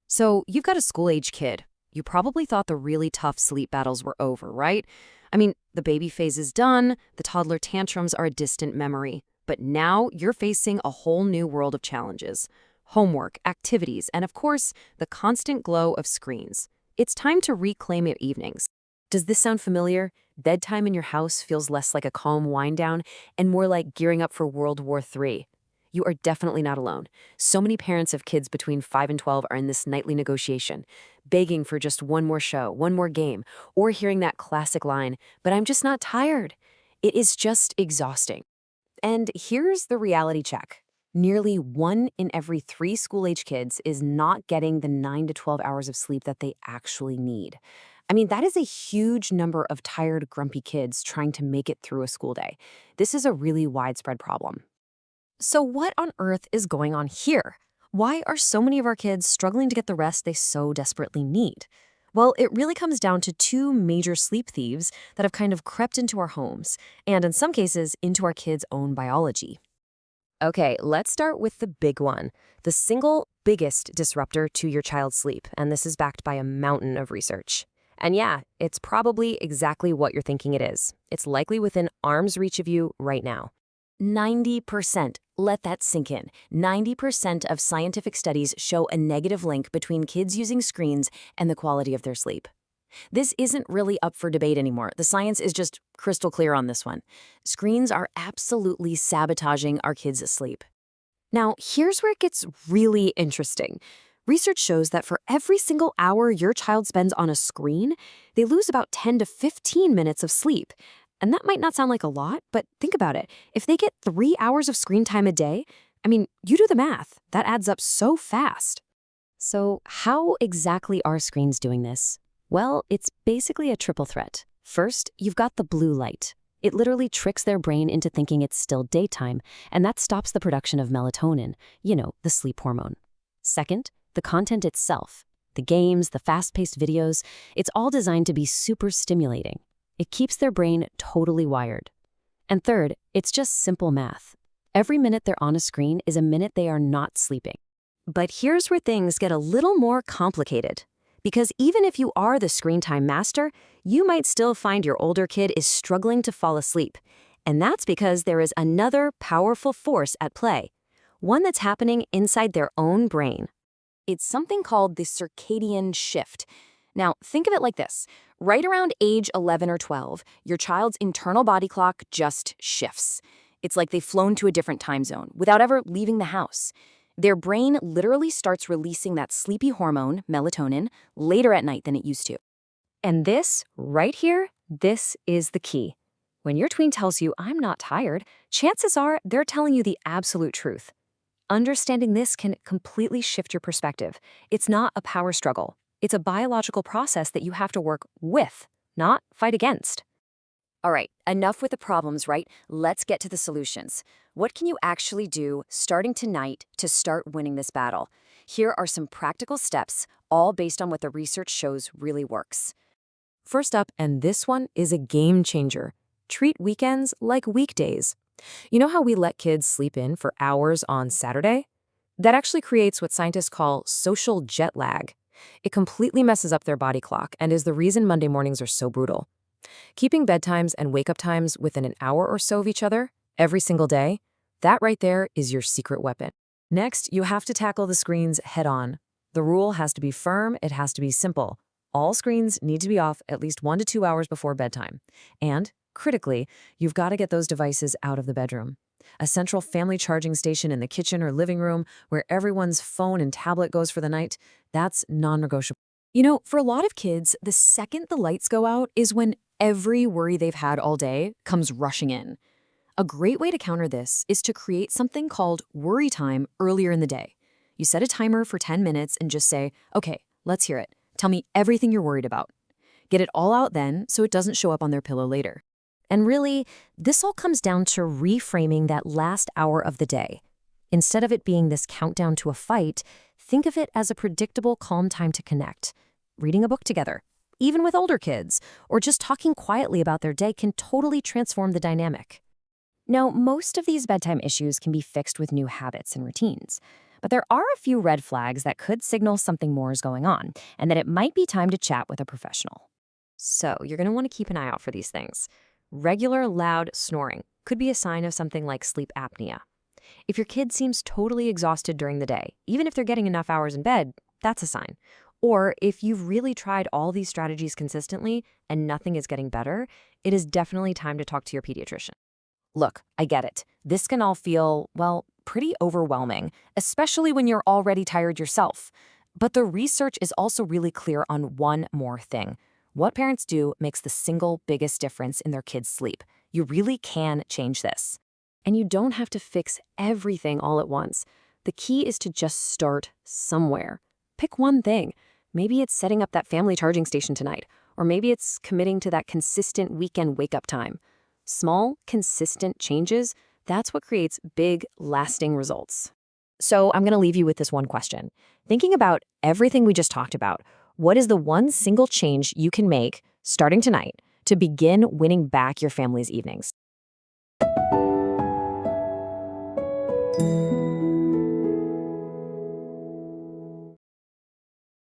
So, you've got a school-age kid. You probably thought the really tough sleep battles were over, right? I mean, the baby phase is done, the toddler tantrums are a distant memory. But now you're facing a whole new world of challenges. Homework, activities, and of course, the constant glow of screens. It's time to reclaim your evenings. Does this sound familiar? Bedtime in your house feels less like a calm wind down and more like gearing up for World War III. You are definitely not alone. So many parents of kids between 5 and 12 are in this nightly negotiation, begging for just one more show, one more game, or hearing that classic line, "But I'm just not tired." It is just exhausting. And here's the reality check. Nearly 1 in every 3 school-age kids is not getting the 9 to 12 hours of sleep that they actually need. I mean, that is a huge number of tired, grumpy kids trying to make it through a school day. This is a really widespread problem. So what on earth is going on here? Why are so many of our kids struggling to get the rest they so desperately need? Well, it really comes down to two major sleep thieves that have kind of crept into our homes, and in some cases, into our kids' own biology. Okay, let's start with the big one, the single biggest disruptor to your child's sleep, and this is backed by a mountain of research. And yeah, it's probably exactly what you're thinking it is. It's likely within arm's reach of you right now. 90%. Let that sink in. 90% of scientific studies show a negative link between kids using screens and the quality of their sleep. This isn't really up for debate anymore. The science is just crystal clear on this one. Screens are absolutely sabotaging our kids' sleep. Now, here's where it gets really interesting. Research shows that for every single hour your child spends on a screen, they lose about 10 to 15 minutes of sleep. And that might not sound like a lot, but think about it. If they get 3 hours of screen time a day, I mean, you do the math. That adds up so fast. So how exactly are screens doing this? Well, it's basically a triple threat. First, you've got the blue light. It literally tricks their brain into thinking it's still daytime, and that stops the production of melatonin, the sleep hormone. Second, the content itself. The games, the fast-paced videos, it's all designed to be super stimulating. It keeps their brain totally wired. And third, it's just simple math. Every minute they're on a screen is a minute they are not sleeping. But here's where things get a little more complicated. Because even if you are the screen time master, you might still find your older kid is struggling to fall asleep. And that's because there is another powerful force at play, one that's happening inside their own brain. It's something called the circadian shift. Now, think of it like this. Right around age 11 or 12, your child's internal body clock just shifts. It's like they've flown to a different time zone without ever leaving the house. Their brain literally starts releasing that sleepy hormone, melatonin, later at night than it used to. And this, right here, this is the key. When your tween tells you, "I'm not tired," chances are they're telling you the absolute truth. Understanding this can completely shift your perspective. It's not a power struggle. It's a biological process that you have to work with, not fight against. All right, enough with the problems, right? Let's get to the solutions. What can you actually do starting tonight to start winning this battle? Here are some practical steps, all based on what the research shows really works. First up, and this one is a game changer. Treat weekends like weekdays. You know how we let kids sleep in for hours on Saturday? That actually creates what scientists call social jet lag. It completely messes up their body clock and is the reason Monday mornings are so brutal. Keeping bedtimes and wake-up times within an hour or so of each other every single day, that right there is your secret weapon. Next, you have to tackle the screens head-on. The rule has to be firm, it has to be simple. All screens need to be off at least 1 to 2 hours before bedtime. And, critically, you've got to get those devices out of the bedroom. A central family charging station in the kitchen or living room where everyone's phone and tablet goes for the night, that's non-negotiable. For a lot of kids, the second the lights go out is when every worry they've had all day comes rushing in. A great way to counter this is to create something called worry time earlier in the day. You set a timer for 10 minutes and just say, "Okay, let's hear it. Tell me everything you're worried about." Get it all out then so it doesn't show up on their pillow later. And really, this all comes down to reframing that last hour of the day. Instead of it being this countdown to a fight, think of it as a predictable, calm time to connect. Reading a book together, even with older kids, or just talking quietly about their day can totally transform the dynamic. Now, most of these bedtime issues can be fixed with new habits and routines. But there are a few red flags that could signal something more is going on, and that it might be time to chat with a professional. So, you're going to want to keep an eye out for these things. Regular, loud snoring could be a sign of something like sleep apnea. If your kid seems totally exhausted during the day, even if they're getting enough hours in bed, that's a sign. Or if you've really tried all these strategies consistently and nothing is getting better, it is definitely time to talk to your pediatrician. Look, I get it. This can all feel, well, pretty overwhelming, especially when you're already tired yourself. But the research is also really clear on one more thing. What parents do makes the single biggest difference in their kids' sleep. You really can change this. And you don't have to fix everything all at once. The key is to just start somewhere. Pick one thing. Maybe it's setting up that family charging station tonight, or maybe it's committing to that consistent weekend wake-up time. Small, consistent changes, that's what creates big, lasting results. So I'm going to leave you with this one question. Thinking about everything we just talked about, what is the one single change you can make starting tonight to begin winning back your family's evenings?